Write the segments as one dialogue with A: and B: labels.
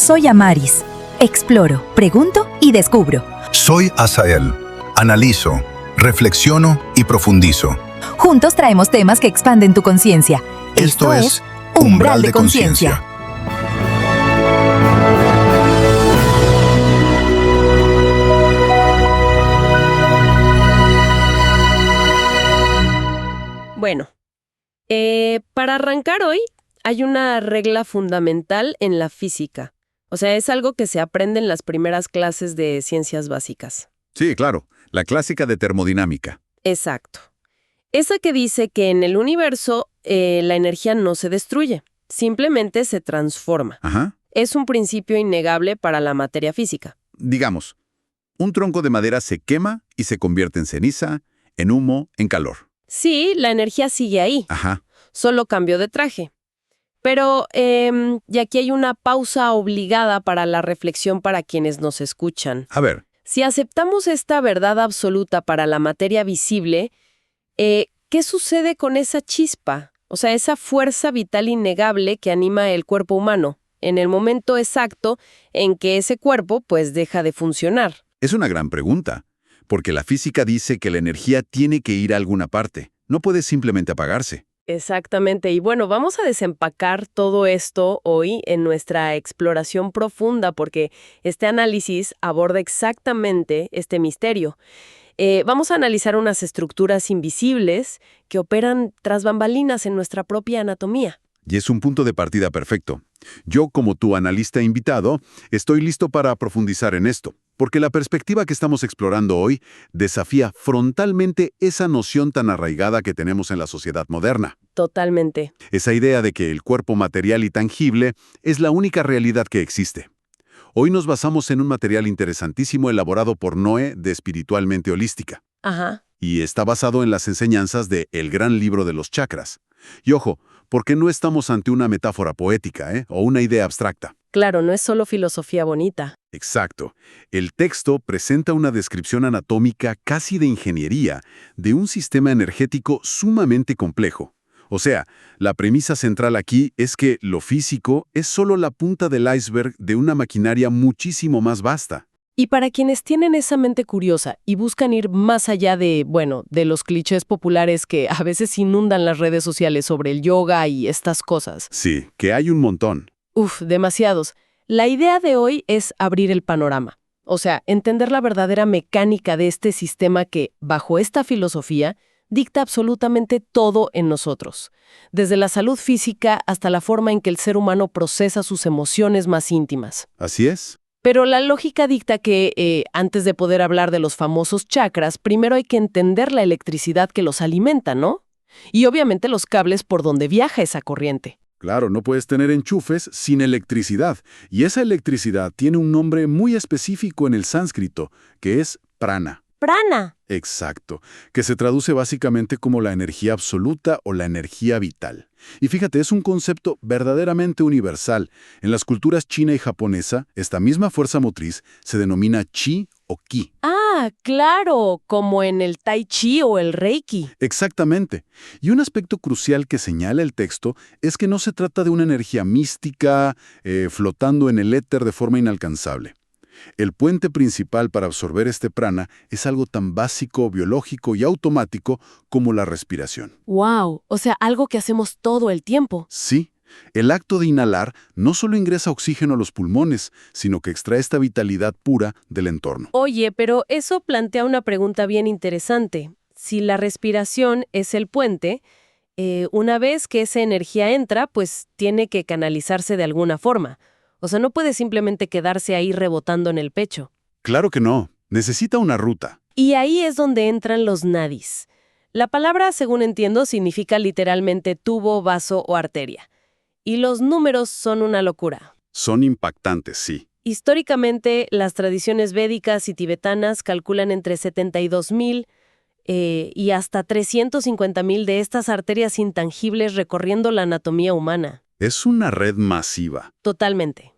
A: Soy Amaris. Exploro, pregunto y descubro.
B: Soy Asael. Analizo, reflexiono y profundizo.
A: Juntos traemos temas que expanden tu conciencia.
B: Esto es Umbral de Conciencia.
C: Bueno, para arrancar hoy hay una regla fundamental en la física. O sea, es algo que se aprende en las primeras clases de ciencias básicas.
D: Sí, claro, la clásica de termodinámica.
C: Exacto. Esa que dice que en el universo la energía no se destruye, simplemente se transforma.
D: Ajá.
C: Es un principio innegable para la materia física.
D: Digamos, un tronco de madera se quema y se convierte en ceniza, en humo, en calor.
C: Sí, la energía sigue ahí,
D: Ajá.
C: solo cambió de traje. Pero, y aquí hay una pausa obligada para la reflexión para quienes nos escuchan.
D: A ver,
C: Si aceptamos esta verdad absoluta para la materia visible, ¿qué sucede con esa chispa? O sea, esa fuerza vital innegable que anima el cuerpo humano, en el momento exacto en que ese cuerpo, pues, deja de funcionar.
D: es una gran pregunta, porque la física dice que la energía tiene que ir a alguna parte, no puede simplemente apagarse.
C: Exactamente. Y bueno, vamos a desempacar todo esto hoy en nuestra exploración profunda porque este análisis aborda exactamente este misterio. Vamos a analizar unas estructuras invisibles que operan tras bambalinas en nuestra propia anatomía.
D: Y es un punto de partida perfecto. Yo, como tu analista invitado, estoy listo para profundizar en esto, porque la perspectiva que estamos explorando hoy desafía frontalmente esa noción tan arraigada que tenemos en la sociedad moderna.
C: Totalmente.
D: Esa idea de que el cuerpo material y tangible es la única realidad que existe. Hoy nos basamos en un material interesantísimo elaborado por Noé de Espiritualmente Holística,
C: Ajá.
D: y está basado en las enseñanzas de El Gran Libro de los Chakras. Y ojo, porque no estamos ante una metáfora poética, o una idea abstracta.
C: Claro, no es solo filosofía bonita.
D: Exacto. El texto presenta una descripción anatómica casi de ingeniería de un sistema energético sumamente complejo. O sea, la premisa central aquí es que lo físico es solo la punta del iceberg de una maquinaria muchísimo más vasta.
C: Y para quienes tienen esa mente curiosa y buscan ir más allá de, bueno, de los clichés populares que a veces inundan las redes sociales sobre el yoga y estas cosas.
D: Sí, que hay un montón.
C: Demasiados. La idea de hoy es abrir el panorama. O sea, entender la verdadera mecánica de este sistema que, bajo esta filosofía, dicta absolutamente todo en nosotros. Desde la salud física hasta la forma en que el ser humano procesa sus emociones más íntimas.
D: ¿Así es?
C: Pero la lógica dicta que, antes de poder hablar de los famosos chakras, primero hay que entender la electricidad que los alimenta, ¿no? Y obviamente los cables por donde viaja esa corriente.
D: Claro, no puedes tener enchufes sin electricidad, y esa electricidad tiene un nombre muy específico en el sánscrito, que es prana.
C: ¡Prana!
D: Exacto, que se traduce básicamente como la energía absoluta o la energía vital. Y fíjate, es un concepto verdaderamente universal. En las culturas china y japonesa, esta misma fuerza motriz se denomina chi o ki.
C: Ah, claro, como en el tai chi o el reiki.
D: Exactamente. Y un aspecto crucial que señala el texto es que no se trata de una energía mística flotando en el éter de forma inalcanzable. El puente principal para absorber este prana es algo tan básico, biológico y automático como la respiración.
C: ¡Wow! O sea, algo que hacemos todo el tiempo.
D: Sí, el acto de inhalar no solo ingresa oxígeno a los pulmones, sino que extrae esta vitalidad pura del entorno.
C: Oye, pero eso plantea una pregunta bien interesante. Si la respiración es el puente, una vez que esa energía entra, pues tiene que canalizarse de alguna forma. O sea, no puede simplemente quedarse ahí rebotando en el pecho.
D: Claro que no, necesita una ruta.
C: Y ahí es donde entran los nadis. La palabra, según entiendo, significa literalmente tubo, vaso o arteria. Y los números son una locura.
D: Son impactantes, sí.
C: Históricamente, las tradiciones védicas y tibetanas calculan entre 72,000 y hasta 350,000 de estas arterias intangibles recorriendo la anatomía humana.
D: Es una red masiva.
C: Totalmente.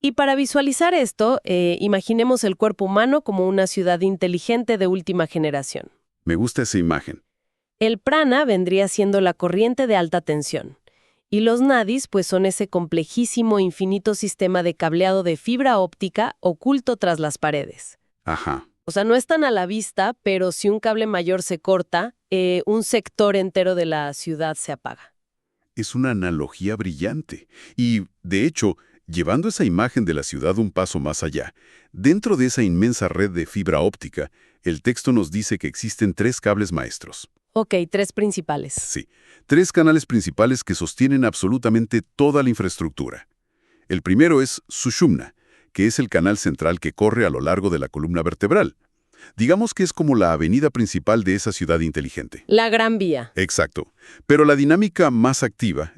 C: Y para visualizar esto, imaginemos el cuerpo humano como una ciudad inteligente de última generación.
D: Me gusta esa imagen.
C: El prana vendría siendo la corriente de alta tensión. Y los NADIs, pues son ese complejísimo, infinito sistema de cableado de fibra óptica oculto tras las paredes.
D: Ajá.
C: O sea, no están a la vista, pero si un cable mayor se corta, un sector entero de la ciudad se apaga.
D: Es una analogía brillante. Y, de hecho, llevando esa imagen de la ciudad un paso más allá, dentro de esa inmensa red de fibra óptica, el texto nos dice que existen 3 cables maestros.
C: Ok, 3 principales.
D: Sí, 3 canales principales que sostienen absolutamente toda la infraestructura. El primero es Sushumna, que es el canal central que corre a lo largo de la columna vertebral. Digamos que es como la avenida principal de esa ciudad inteligente.
C: La Gran Vía.
D: Exacto. Pero la dinámica más activa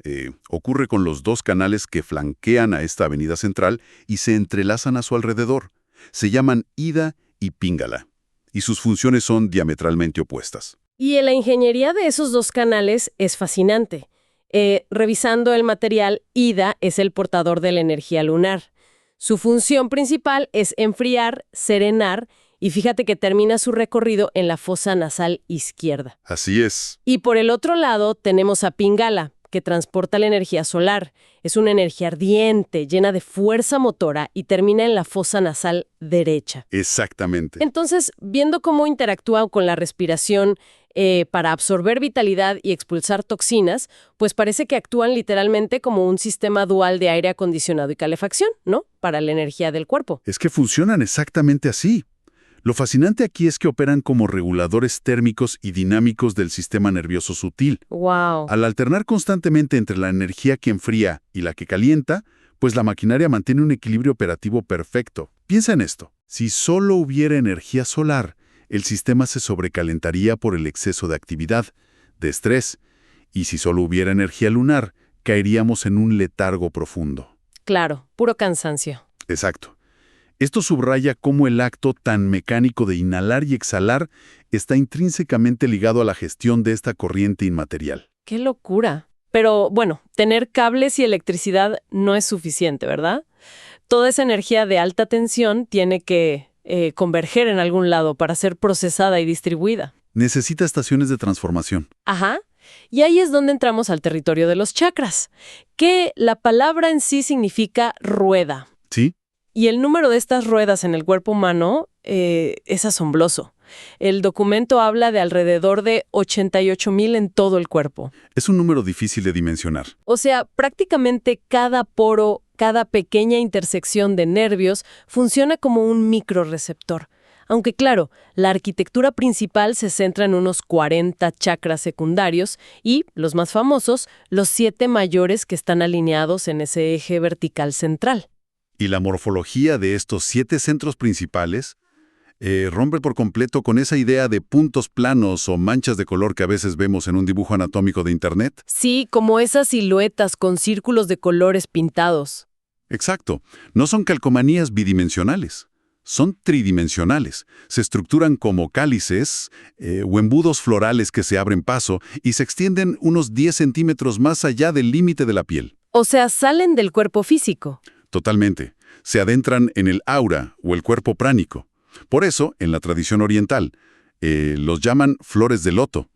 D: ocurre con los 2 canales que flanquean a esta avenida central y se entrelazan a su alrededor. Se llaman Ida y Pingala, y sus funciones son diametralmente opuestas.
C: Y la ingeniería de esos 2 canales es fascinante. Revisando el material, Ida es el portador de la energía lunar. Su función principal es enfriar, serenar, y fíjate que termina su recorrido en la fosa nasal izquierda.
D: Así es.
C: Y por el otro lado tenemos a Pingala, que transporta la energía solar. Es una energía ardiente, llena de fuerza motora y termina en la fosa nasal derecha.
D: Exactamente.
C: Entonces, viendo cómo interactúa con la respiración para absorber vitalidad y expulsar toxinas, pues parece que actúan literalmente como un sistema dual de aire acondicionado y calefacción, ¿no? Para la energía del cuerpo.
D: Es que funcionan exactamente así. Lo fascinante aquí es que operan como reguladores térmicos y dinámicos del sistema nervioso sutil.
C: ¡Wow!
D: Al alternar constantemente entre la energía que enfría y la que calienta, pues la maquinaria mantiene un equilibrio operativo perfecto. Piensa en esto. Si solo hubiera energía solar, el sistema se sobrecalentaría por el exceso de actividad, de estrés, y si solo hubiera energía lunar, caeríamos en un letargo profundo.
C: Claro, puro cansancio.
D: Exacto. Esto subraya cómo el acto tan mecánico de inhalar y exhalar está intrínsecamente ligado a la gestión de esta corriente inmaterial.
C: ¡Qué locura! Pero bueno, tener cables y electricidad no es suficiente, ¿verdad? Toda esa energía de alta tensión tiene que converger en algún lado para ser procesada y distribuida.
D: Necesita estaciones de transformación.
C: Ajá. Y ahí es donde entramos al territorio de los chakras, que la palabra en sí significa rueda.
D: ¿Sí?
C: Y el número de estas ruedas en el cuerpo humano es asombroso. El documento habla de alrededor de 88,000 en todo el cuerpo.
D: Es un número difícil de dimensionar.
C: O sea, prácticamente cada poro, cada pequeña intersección de nervios funciona como un microreceptor. Aunque claro, la arquitectura principal se centra en unos 40 chakras secundarios y, los más famosos, los 7 mayores que están alineados en ese eje vertical central.
D: Y la morfología de estos 7 centros principales rompe por completo con esa idea de puntos planos o manchas de color que a veces vemos en un dibujo anatómico de Internet.
C: Sí, como esas siluetas con círculos de colores pintados.
D: Exacto. No son calcomanías bidimensionales. Son tridimensionales. Se estructuran como cálices o embudos florales que se abren paso y se extienden unos 10 centímetros más allá del límite de la piel.
C: O sea, salen del cuerpo físico.
D: Totalmente. Se adentran en el aura o el cuerpo pránico. Por eso, en la tradición oriental, los llaman flores de loto.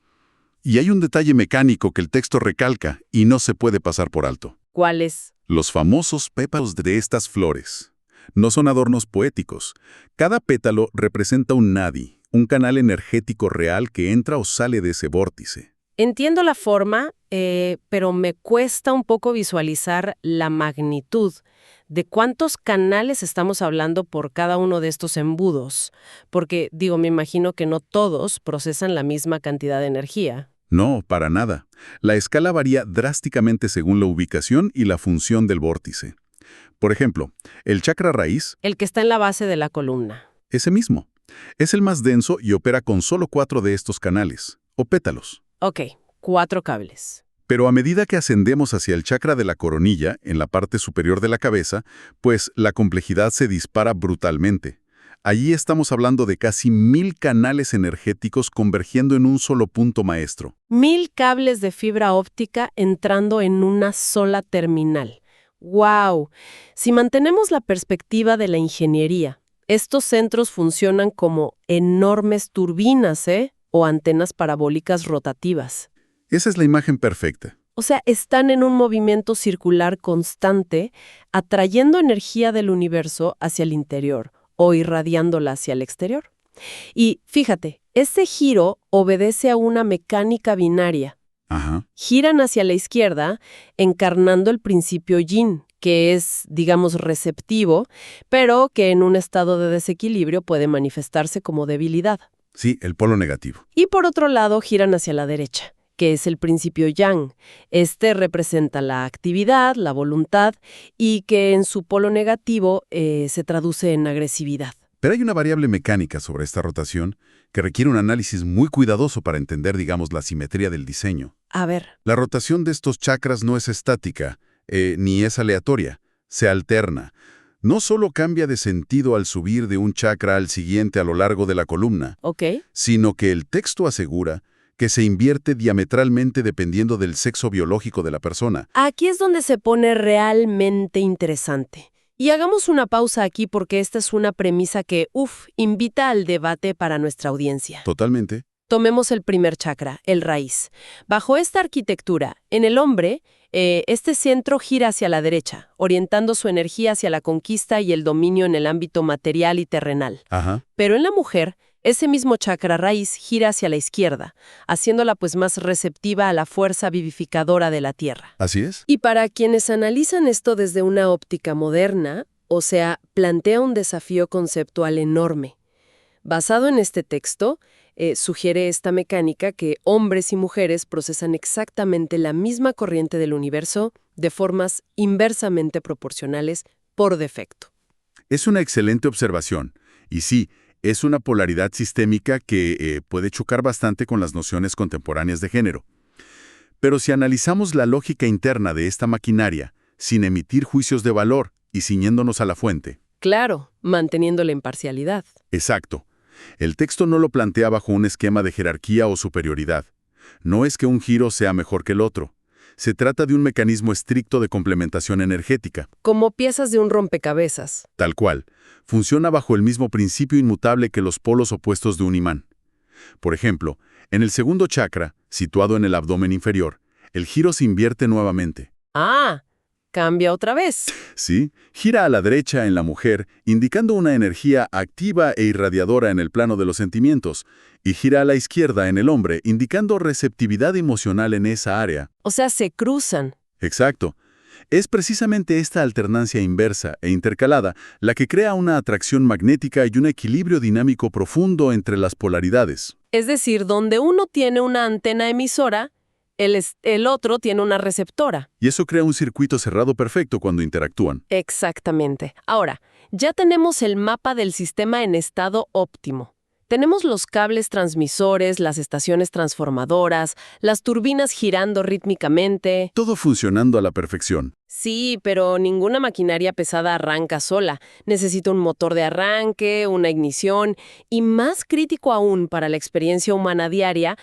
D: Y hay un detalle mecánico que el texto recalca y no se puede pasar por alto.
C: ¿Cuáles?
D: Los famosos pétalos de estas flores. No son adornos poéticos. Cada pétalo representa un nadi, un canal energético real que entra o sale de ese vórtice.
C: Entiendo la forma, pero me cuesta un poco visualizar la magnitud. ¿De cuántos canales estamos hablando por cada uno de estos embudos? Porque, me imagino que no todos procesan la misma cantidad de energía.
D: No, para nada. La escala varía drásticamente según la ubicación y la función del vórtice. Por ejemplo, el chakra raíz,
C: El que está en la base de la columna.
D: ese mismo, es el más denso y opera con solo 4 de estos canales, o pétalos.
C: Ok, 4 cables.
D: Pero a medida que ascendemos hacia el chakra de la coronilla, en la parte superior de la cabeza, pues la complejidad se dispara brutalmente. Allí estamos hablando de casi 1000 canales energéticos convergiendo en un solo punto maestro.
C: 1000 cables de fibra óptica entrando en una sola terminal. ¡Wow! Si mantenemos la perspectiva de la ingeniería, estos centros funcionan como enormes turbinas, o antenas parabólicas rotativas.
D: Esa es la imagen perfecta.
C: O sea, están en un movimiento circular constante, atrayendo energía del universo hacia el interior o irradiándola hacia el exterior. Y fíjate, este giro obedece a una mecánica binaria.
D: Ajá.
C: Giran hacia la izquierda, encarnando el principio yin, que es, digamos, receptivo, pero que en un estado de desequilibrio puede manifestarse como debilidad.
D: Sí, el polo negativo.
C: Y por otro lado, giran hacia la derecha, que es el principio yang. Este representa la actividad, la voluntad, y que en su polo negativo se traduce en agresividad.
D: Pero hay una variable mecánica sobre esta rotación que requiere un análisis muy cuidadoso para entender, digamos, la simetría del diseño.
C: A ver,
D: La rotación de estos chakras no es estática, ni es aleatoria, se alterna. No solo cambia de sentido al subir de un chakra al siguiente a lo largo de la columna,
C: ¿ok?
D: sino que el texto asegura que se invierte diametralmente dependiendo del sexo biológico de la persona.
C: Aquí es donde se pone realmente interesante. Y hagamos una pausa aquí porque esta es una premisa que, invita al debate para nuestra audiencia.
D: Totalmente.
C: Tomemos el primer chakra, el raíz. Bajo esta arquitectura, en el hombre, este centro gira hacia la derecha, orientando su energía hacia la conquista y el dominio en el ámbito material y terrenal.
D: Ajá.
C: Pero en la mujer, ese mismo chakra raíz gira hacia la izquierda, haciéndola pues más receptiva a la fuerza vivificadora de la tierra.
D: ¿Así es?
C: Y para quienes analizan esto desde una óptica moderna, o sea, plantea un desafío conceptual enorme. Basado en este texto, sugiere esta mecánica que hombres y mujeres procesan exactamente la misma corriente del universo de formas inversamente proporcionales por defecto.
D: Es una excelente observación. Y sí, es una polaridad sistémica que puede chocar bastante con las nociones contemporáneas de género. Pero si analizamos la lógica interna de esta maquinaria, sin emitir juicios de valor y ciñéndonos a la fuente.
C: Claro, manteniendo la imparcialidad.
D: Exacto. El texto no lo plantea bajo un esquema de jerarquía o superioridad. No es que un giro sea mejor que el otro. Se trata de un mecanismo estricto de complementación energética.
C: Como piezas de un rompecabezas.
D: Tal cual. Funciona bajo el mismo principio inmutable que los polos opuestos de un imán. Por ejemplo, en el segundo chakra, situado en el abdomen inferior, el giro se invierte nuevamente.
C: ¡Ah! Cambia otra vez.
D: Sí, gira a la derecha en la mujer, indicando una energía activa e irradiadora en el plano de los sentimientos, y gira a la izquierda en el hombre, indicando receptividad emocional en esa área.
C: O sea, se cruzan.
D: Exacto. Es precisamente esta alternancia inversa e intercalada la que crea una atracción magnética y un equilibrio dinámico profundo entre las polaridades.
C: Es decir, donde uno tiene una antena emisora, el otro tiene una receptora.
D: Y eso crea un circuito cerrado perfecto cuando interactúan.
C: Exactamente. Ahora, ya tenemos el mapa del sistema en estado óptimo. Tenemos los cables transmisores, las estaciones transformadoras, las turbinas girando rítmicamente.
D: Todo funcionando a la perfección.
C: Sí, pero ninguna maquinaria pesada arranca sola. Necesita un motor de arranque, una ignición y, más crítico aún para la experiencia humana diaria,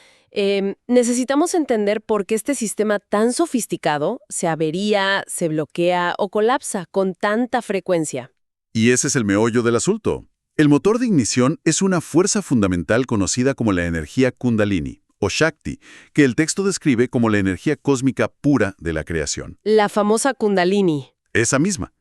C: necesitamos entender por qué este sistema tan sofisticado se avería, se bloquea o colapsa con tanta frecuencia.
D: Y ese es el meollo del asunto. El motor de ignición es una fuerza fundamental conocida como la energía Kundalini, o Shakti, que el texto describe como la energía cósmica pura de la creación.
C: La famosa Kundalini.
D: Esa misma.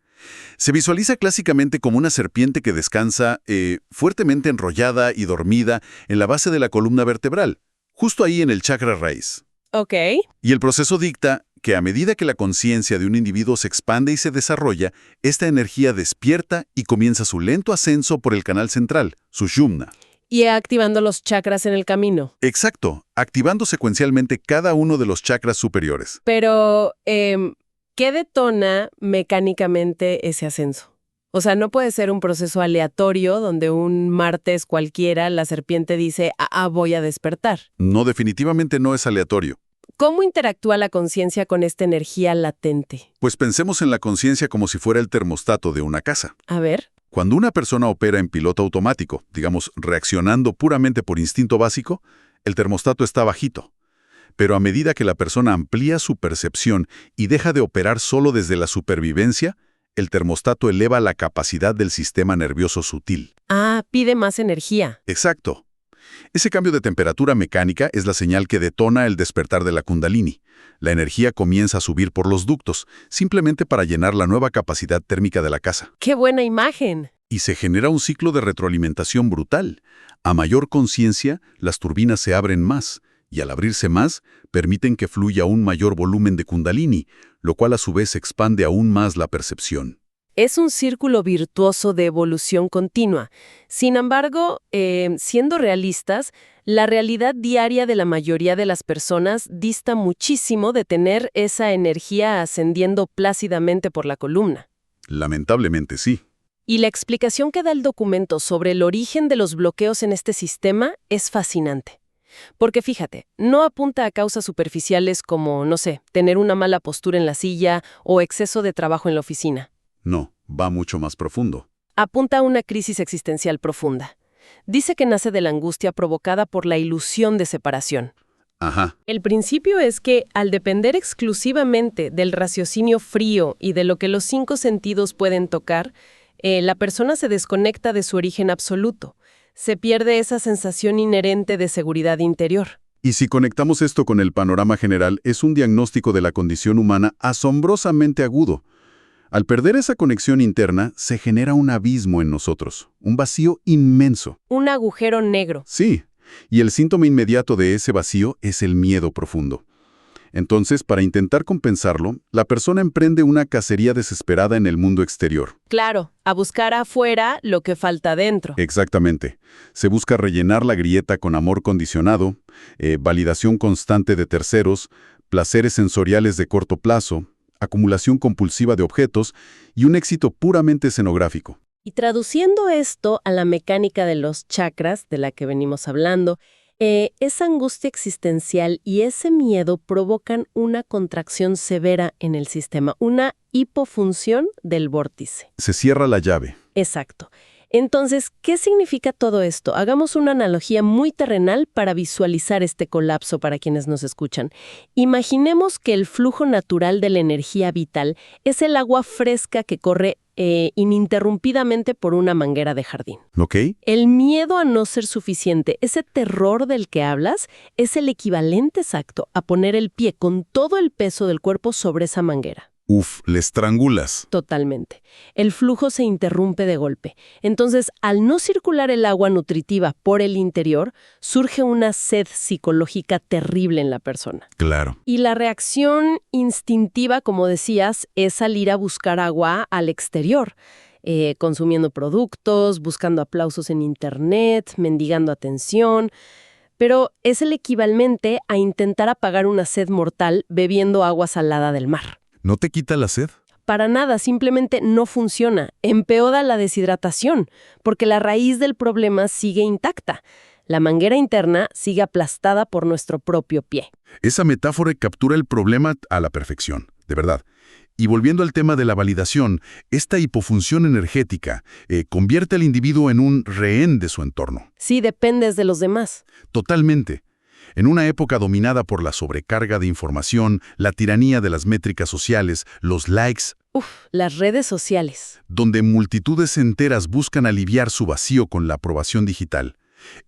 D: Se visualiza clásicamente como una serpiente que descansa fuertemente enrollada y dormida en la base de la columna vertebral, justo ahí en el chakra raíz.
C: Ok.
D: Y el proceso dicta que a medida que la conciencia de un individuo se expande y se desarrolla, esta energía despierta y comienza su lento ascenso por el canal central, Sushumna.
C: Y activando los chakras en el camino.
D: Exacto, activando secuencialmente cada uno de los chakras superiores.
C: Pero, ¿qué detona mecánicamente ese ascenso? O sea, no puede ser un proceso aleatorio donde un martes cualquiera la serpiente dice, voy a despertar.
D: No, definitivamente no es aleatorio.
C: ¿Cómo interactúa la conciencia con esta energía latente?
D: Pues pensemos en la conciencia como si fuera el termostato de una casa.
C: A ver.
D: Cuando una persona opera en piloto automático, digamos, reaccionando puramente por instinto básico, el termostato está bajito. Pero a medida que la persona amplía su percepción y deja de operar solo desde la supervivencia, el termostato eleva la capacidad del sistema nervioso sutil.
C: Pide más energía.
D: Exacto. Ese cambio de temperatura mecánica es la señal que detona el despertar de la Kundalini. La energía comienza a subir por los ductos, simplemente para llenar la nueva capacidad térmica de la casa.
C: ¡Qué buena imagen!
D: Y se genera un ciclo de retroalimentación brutal. A mayor conciencia, las turbinas se abren más, y al abrirse más, permiten que fluya un mayor volumen de Kundalini, lo cual a su vez expande aún más la percepción.
C: Es un círculo virtuoso de evolución continua. Sin embargo, siendo realistas, la realidad diaria de la mayoría de las personas dista muchísimo de tener esa energía ascendiendo plácidamente por la columna.
D: Lamentablemente sí.
C: Y la explicación que da el documento sobre el origen de los bloqueos en este sistema es fascinante. Porque fíjate, no apunta a causas superficiales como, no sé, tener una mala postura en la silla o exceso de trabajo en la oficina.
D: No, va mucho más profundo.
C: Apunta a una crisis existencial profunda. Dice que nace de la angustia provocada por la ilusión de separación.
D: Ajá.
C: El principio es que, al depender exclusivamente del raciocinio frío y de lo que los 5 sentidos pueden tocar, la persona se desconecta de su origen absoluto. Se pierde esa sensación inherente de seguridad interior.
D: Y si conectamos esto con el panorama general, es un diagnóstico de la condición humana asombrosamente agudo. Al perder esa conexión interna, se genera un abismo en nosotros, un vacío inmenso.
C: Un agujero negro.
D: Sí, y el síntoma inmediato de ese vacío es el miedo profundo. Entonces, para intentar compensarlo, la persona emprende una cacería desesperada en el mundo exterior.
C: Claro, a buscar afuera lo que falta dentro.
D: Exactamente. Se busca rellenar la grieta con amor condicionado, validación constante de terceros, placeres sensoriales de corto plazo, acumulación compulsiva de objetos y un éxito puramente escenográfico.
C: Y traduciendo esto a la mecánica de los chakras, de la que venimos hablando, esa angustia existencial y ese miedo provocan una contracción severa en el sistema, una hipofunción del vórtice.
D: Se cierra la llave.
C: Exacto. Entonces, ¿qué significa todo esto? Hagamos una analogía muy terrenal para visualizar este colapso para quienes nos escuchan. Imaginemos que el flujo natural de la energía vital es el agua fresca que corre ininterrumpidamente por una manguera de jardín.
D: ¿Ok?
C: El miedo a no ser suficiente, ese terror del que hablas, es el equivalente exacto a poner el pie con todo el peso del cuerpo sobre esa manguera.
D: Uf, le estrangulas.
C: Totalmente. El flujo se interrumpe de golpe. Entonces, al no circular el agua nutritiva por el interior, surge una sed psicológica terrible en la persona.
D: Claro.
C: Y la reacción instintiva, como decías, es salir a buscar agua al exterior, consumiendo productos, buscando aplausos en internet, mendigando atención. Pero es el equivalente a intentar apagar una sed mortal bebiendo agua salada del mar.
D: ¿No te quita la sed?
C: Para nada, simplemente no funciona. Empeora la deshidratación, porque la raíz del problema sigue intacta. La manguera interna sigue aplastada por nuestro propio pie.
D: Esa metáfora captura el problema a la perfección, de verdad. Y volviendo al tema de la validación, esta hipofunción energética convierte al individuo en un rehén de su entorno.
C: Sí, dependes de los demás.
D: Totalmente. En una época dominada por la sobrecarga de información, la tiranía de las métricas sociales, los likes,
C: Las redes sociales.
D: donde multitudes enteras buscan aliviar su vacío con la aprobación digital.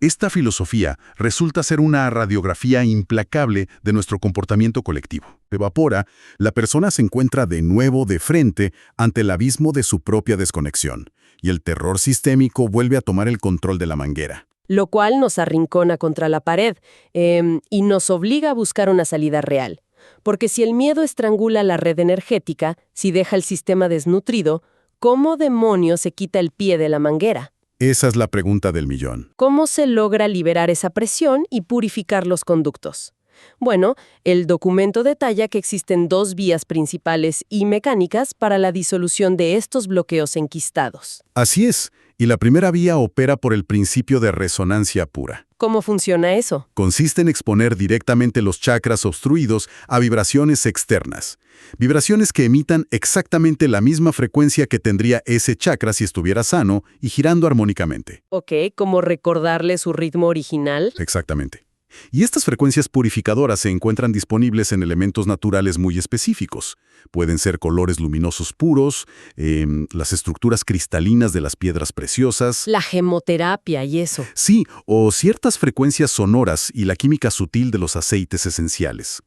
D: Esta filosofía resulta ser una radiografía implacable de nuestro comportamiento colectivo. Evapora, la persona se encuentra de nuevo de frente ante el abismo de su propia desconexión, y el terror sistémico vuelve a tomar el control de la manguera.
C: Lo cual nos arrincona contra la pared y nos obliga a buscar una salida real. Porque si el miedo estrangula la red energética, si deja el sistema desnutrido, ¿cómo demonios se quita el pie de la manguera?
D: Esa es la pregunta del millón.
C: ¿Cómo se logra liberar esa presión y purificar los conductos? Bueno, el documento detalla que existen 2 vías principales y mecánicas para la disolución de estos bloqueos enquistados.
D: Así es, y la primera vía opera por el principio de resonancia pura.
C: ¿Cómo funciona eso?
D: Consiste en exponer directamente los chakras obstruidos a vibraciones externas. Vibraciones que emitan exactamente la misma frecuencia que tendría ese chakra si estuviera sano y girando armónicamente.
C: Ok, ¿cómo recordarle su ritmo original?
D: Exactamente. Y estas frecuencias purificadoras se encuentran disponibles en elementos naturales muy específicos. Pueden ser colores luminosos puros, las estructuras cristalinas de las piedras preciosas.
C: La gemoterapia y eso.
D: Sí, o ciertas frecuencias sonoras y la química sutil de los aceites esenciales.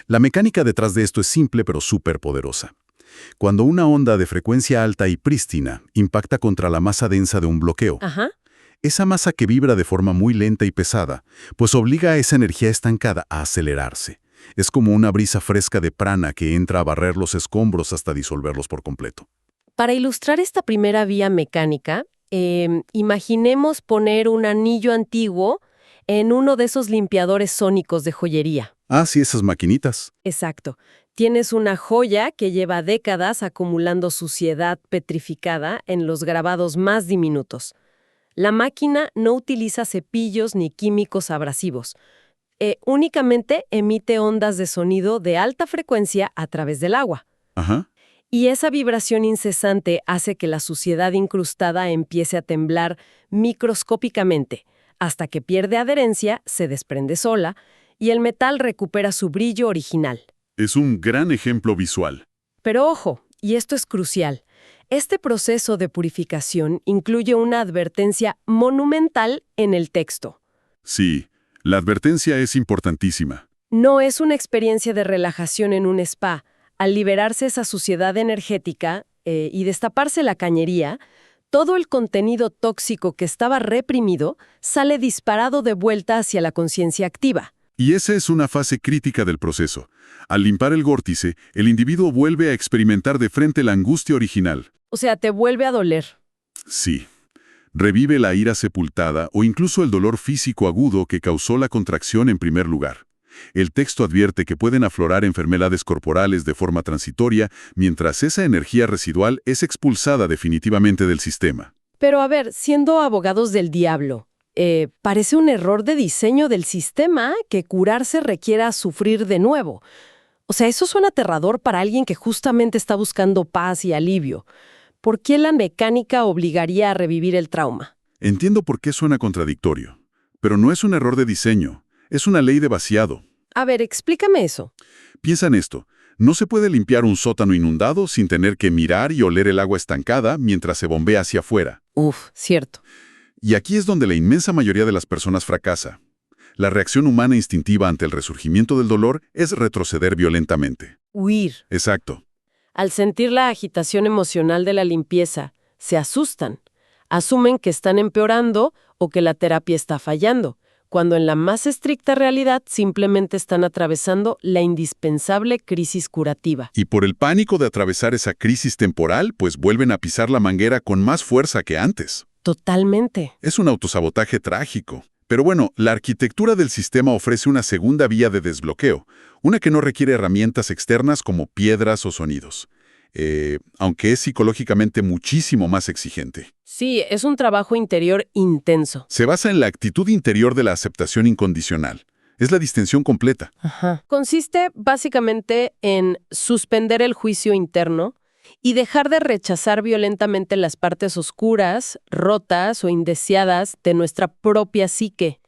D: La mecánica detrás de esto es simple pero súper poderosa. Cuando una onda de frecuencia alta y prístina impacta contra la masa densa de un bloqueo,
C: Ajá.
D: esa masa que vibra de forma muy lenta y pesada, pues obliga a esa energía estancada a acelerarse. Es como una brisa fresca de prana que entra a barrer los escombros hasta disolverlos por completo.
C: Para ilustrar esta primera vía mecánica, imaginemos poner un anillo antiguo en uno de esos limpiadores sónicos de joyería.
D: Ah, sí, esas maquinitas.
C: Exacto. Tienes una joya que lleva décadas acumulando suciedad petrificada en los grabados más diminutos. La máquina no utiliza cepillos ni químicos abrasivos. Únicamente emite ondas de sonido de alta frecuencia a través del agua.
D: Ajá.
C: Y esa vibración incesante hace que la suciedad incrustada empiece a temblar microscópicamente, hasta que pierde adherencia, se desprende sola, y el metal recupera su brillo original.
D: Es un gran ejemplo visual.
C: Pero ojo, y esto es crucial, este proceso de purificación incluye una advertencia monumental en el texto.
D: Sí, la advertencia es importantísima.
C: No es una experiencia de relajación en un spa. Al liberarse esa suciedad energética y destaparse la cañería, todo el contenido tóxico que estaba reprimido sale disparado de vuelta hacia la conciencia activa.
D: Y esa es una fase crítica del proceso. Al limpar el vórtice, el individuo vuelve a experimentar de frente la angustia original.
C: O sea, te vuelve a doler.
D: Sí. Revive la ira sepultada o incluso el dolor físico agudo que causó la contracción en primer lugar. El texto advierte que pueden aflorar enfermedades corporales de forma transitoria mientras esa energía residual es expulsada definitivamente del sistema.
C: Pero a ver, siendo abogados del diablo, parece un error de diseño del sistema que curarse requiera sufrir de nuevo. O sea, eso suena aterrador para alguien que justamente está buscando paz y alivio. ¿Por qué la mecánica obligaría a revivir el trauma?
D: Entiendo por qué suena contradictorio, pero no es un error de diseño, es una ley de vaciado.
C: A ver, explícame eso.
D: Piensa en esto. No se puede limpiar un sótano inundado sin tener que mirar y oler el agua estancada mientras se bombea hacia afuera.
C: Cierto.
D: Y aquí es donde la inmensa mayoría de las personas fracasa. La reacción humana instintiva ante el resurgimiento del dolor es retroceder violentamente.
C: Huir.
D: Exacto.
C: Al sentir la agitación emocional de la limpieza, se asustan. Asumen que están empeorando o que la terapia está fallando, cuando en la más estricta realidad simplemente están atravesando la indispensable crisis curativa.
D: Y por el pánico de atravesar esa crisis temporal, pues vuelven a pisar la manguera con más fuerza que antes.
C: Totalmente.
D: Es un autosabotaje trágico. Pero bueno, la arquitectura del sistema ofrece una segunda vía de desbloqueo, una que no requiere herramientas externas como piedras o sonidos, aunque es psicológicamente muchísimo más exigente.
C: Sí, es un trabajo interior intenso.
D: Se basa en la actitud interior de la aceptación incondicional. Es la distensión completa.
C: Ajá. Consiste básicamente en suspender el juicio interno y dejar de rechazar violentamente las partes oscuras, rotas o indeseadas de nuestra propia psique.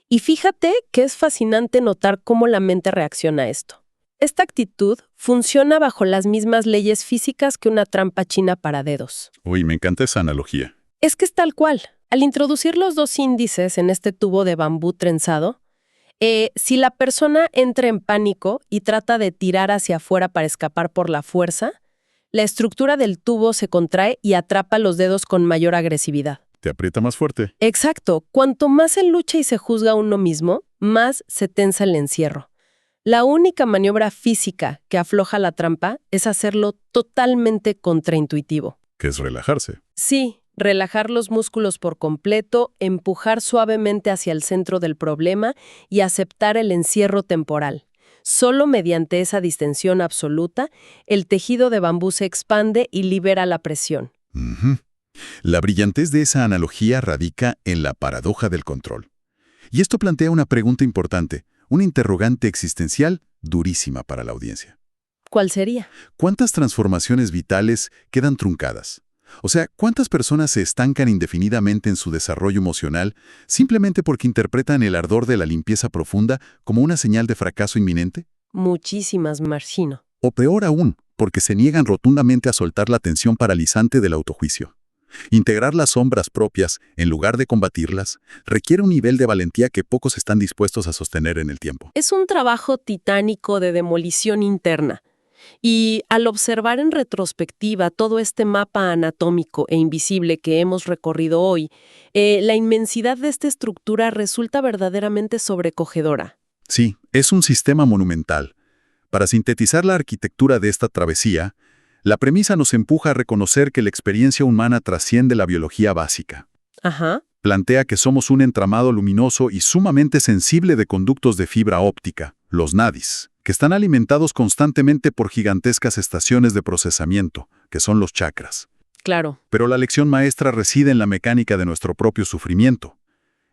C: Y fíjate que es fascinante notar cómo la mente reacciona a esto. Esta actitud funciona bajo las mismas leyes físicas que una trampa china para dedos.
D: Uy, me encanta esa analogía.
C: Es que es tal cual. Al introducir los dos índices en este tubo de bambú trenzado, si la persona entra en pánico y trata de tirar hacia afuera para escapar por la fuerza, la estructura del tubo se contrae y atrapa los dedos con mayor agresividad.
D: Te aprieta más fuerte.
C: Exacto. Cuanto más se lucha y se juzga a uno mismo, más se tensa el encierro. La única maniobra física que afloja la trampa es hacerlo totalmente contraintuitivo.
D: Que es relajarse.
C: Sí, relajar los músculos por completo, empujar suavemente hacia el centro del problema y aceptar el encierro temporal. Solo mediante esa distensión absoluta, el tejido de bambú se expande y libera la presión.
D: La brillantez de esa analogía radica en la paradoja del control. Y esto plantea una pregunta importante, una interrogante existencial durísima para la audiencia.
C: ¿Cuál sería?
D: ¿Cuántas transformaciones vitales quedan truncadas? O sea, ¿cuántas personas se estancan indefinidamente en su desarrollo emocional simplemente porque interpretan el ardor de la limpieza profunda como una señal de fracaso inminente?
C: Muchísimas, Marcino.
D: O peor aún, porque se niegan rotundamente a soltar la tensión paralizante del autojuicio. Integrar las sombras propias, en lugar de combatirlas, requiere un nivel de valentía que pocos están dispuestos a sostener en el tiempo.
C: Es un trabajo titánico de demolición interna. Y al observar en retrospectiva todo este mapa anatómico e invisible que hemos recorrido hoy, la inmensidad de esta estructura resulta verdaderamente sobrecogedora.
D: Sí, es un sistema monumental. Para sintetizar la arquitectura de esta travesía, la premisa nos empuja a reconocer que la experiencia humana trasciende la biología básica.
C: Ajá.
D: Plantea que somos un entramado luminoso y sumamente sensible de conductos de fibra óptica, los nadis, que están alimentados constantemente por gigantescas estaciones de procesamiento, que son los chakras.
C: Claro.
D: Pero la lección maestra reside en la mecánica de nuestro propio sufrimiento.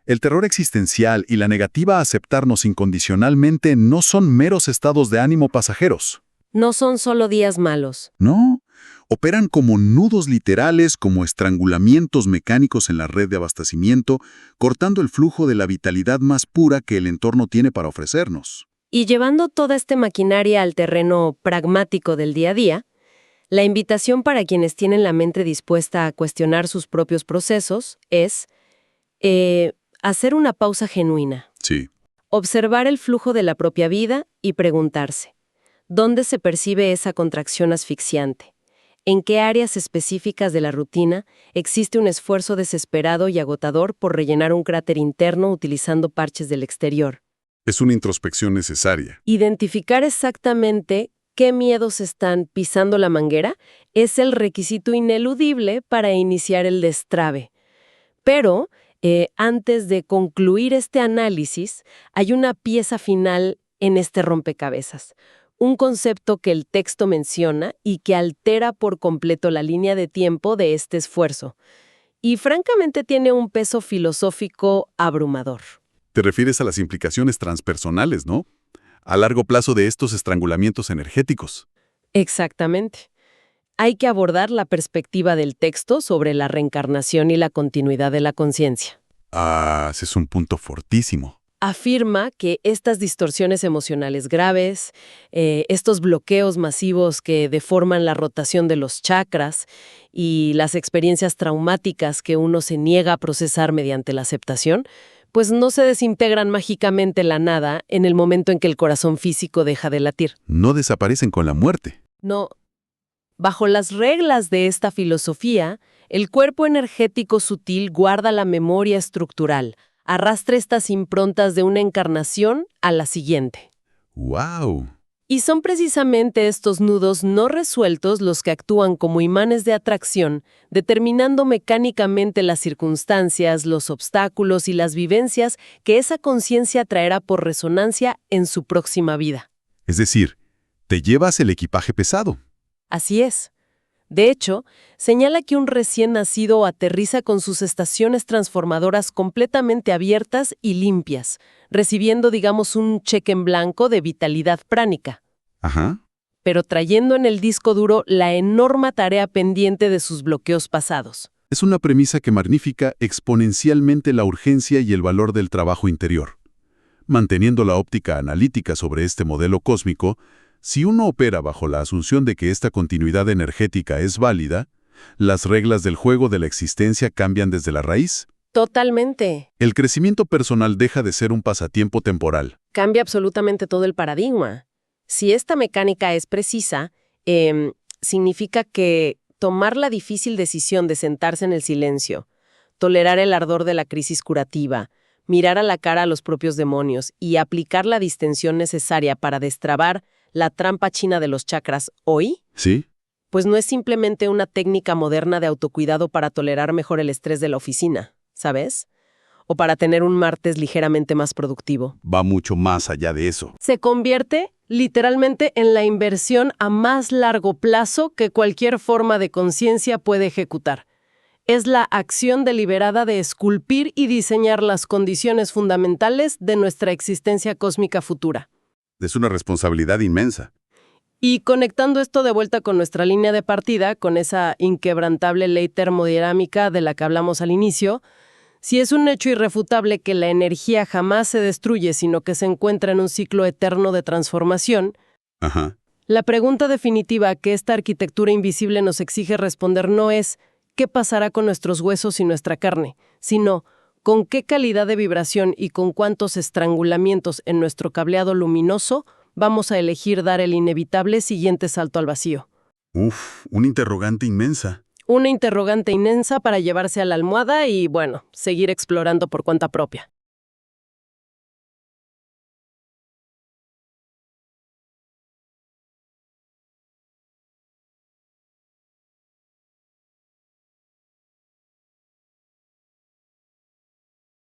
D: El terror existencial y la negativa a aceptarnos incondicionalmente no son meros estados de ánimo pasajeros.
C: No son solo días malos.
D: No, operan como nudos literales, como estrangulamientos mecánicos en la red de abastecimiento, cortando el flujo de la vitalidad más pura que el entorno tiene para ofrecernos.
C: Y llevando toda esta maquinaria al terreno pragmático del día a día, la invitación para quienes tienen la mente dispuesta a cuestionar sus propios procesos es hacer una pausa genuina.
D: Sí.
C: Observar el flujo de la propia vida y preguntarse, ¿dónde se percibe esa contracción asfixiante? ¿En qué áreas específicas de la rutina existe un esfuerzo desesperado y agotador por rellenar un cráter interno utilizando parches del exterior?
D: Es una introspección necesaria.
C: Identificar exactamente qué miedos están pisando la manguera es el requisito ineludible para iniciar el destrabe. Pero, antes de concluir este análisis, hay una pieza final en este rompecabezas. Un concepto que el texto menciona y que altera por completo la línea de tiempo de este esfuerzo. Y francamente tiene un peso filosófico abrumador.
D: Te refieres a las implicaciones transpersonales, ¿no? A largo plazo de estos estrangulamientos energéticos.
C: Exactamente. Hay que abordar la perspectiva del texto sobre la reencarnación y la continuidad de la conciencia.
D: Ah, ese es un punto fortísimo.
C: Afirma que estas distorsiones emocionales graves, estos bloqueos masivos que deforman la rotación de los chakras y las experiencias traumáticas que uno se niega a procesar mediante la aceptación, pues no se desintegran mágicamente en la nada en el momento en que el corazón físico deja de latir.
D: No desaparecen con la muerte.
C: No. Bajo las reglas de esta filosofía, el cuerpo energético sutil guarda la memoria estructural, arrastra estas improntas de una encarnación a la siguiente.
D: ¡Wow!
C: Y son precisamente estos nudos no resueltos los que actúan como imanes de atracción, determinando mecánicamente las circunstancias, los obstáculos y las vivencias que esa conciencia traerá por resonancia en su próxima vida.
D: Es decir, te llevas el equipaje pesado.
C: Así es. De hecho, señala que un recién nacido aterriza con sus estaciones transformadoras completamente abiertas y limpias, recibiendo, digamos, un cheque en blanco de vitalidad pránica.
D: Ajá.
C: Pero trayendo en el disco duro la enorme tarea pendiente de sus bloqueos pasados.
D: Es una premisa que magnifica exponencialmente la urgencia y el valor del trabajo interior. Manteniendo la óptica analítica sobre este modelo cósmico, si uno opera bajo la asunción de que esta continuidad energética es válida, las reglas del juego de la existencia cambian desde la raíz.
C: Totalmente.
D: El crecimiento personal deja de ser un pasatiempo temporal.
C: Cambia absolutamente todo el paradigma. Si esta mecánica es precisa, significa que tomar la difícil decisión de sentarse en el silencio, tolerar el ardor de la crisis curativa, mirar a la cara a los propios demonios y aplicar la distensión necesaria para destrabar la trampa china de los chakras hoy,
D: ¿Sí?
C: pues no es simplemente una técnica moderna de autocuidado para tolerar mejor el estrés de la oficina, ¿sabes? O para tener un martes ligeramente más productivo.
D: Va mucho más allá de eso.
C: Se convierte literalmente en la inversión a más largo plazo que cualquier forma de conciencia puede ejecutar. Es la acción deliberada de esculpir y diseñar las condiciones fundamentales de nuestra existencia cósmica futura.
D: Es una responsabilidad inmensa.
C: Y conectando esto de vuelta con nuestra línea de partida, con esa inquebrantable ley termodinámica de la que hablamos al inicio, si es un hecho irrefutable que la energía jamás se destruye, sino que se encuentra en un ciclo eterno de transformación,
D: Ajá.
C: la pregunta definitiva que esta arquitectura invisible nos exige responder no es ¿qué pasará con nuestros huesos y nuestra carne?, sino ¿con qué calidad de vibración y con cuántos estrangulamientos en nuestro cableado luminoso vamos a elegir dar el inevitable siguiente salto al vacío?
D: Uf, una interrogante inmensa.
C: Una interrogante inmensa para llevarse a la almohada y, bueno, seguir explorando por cuenta propia.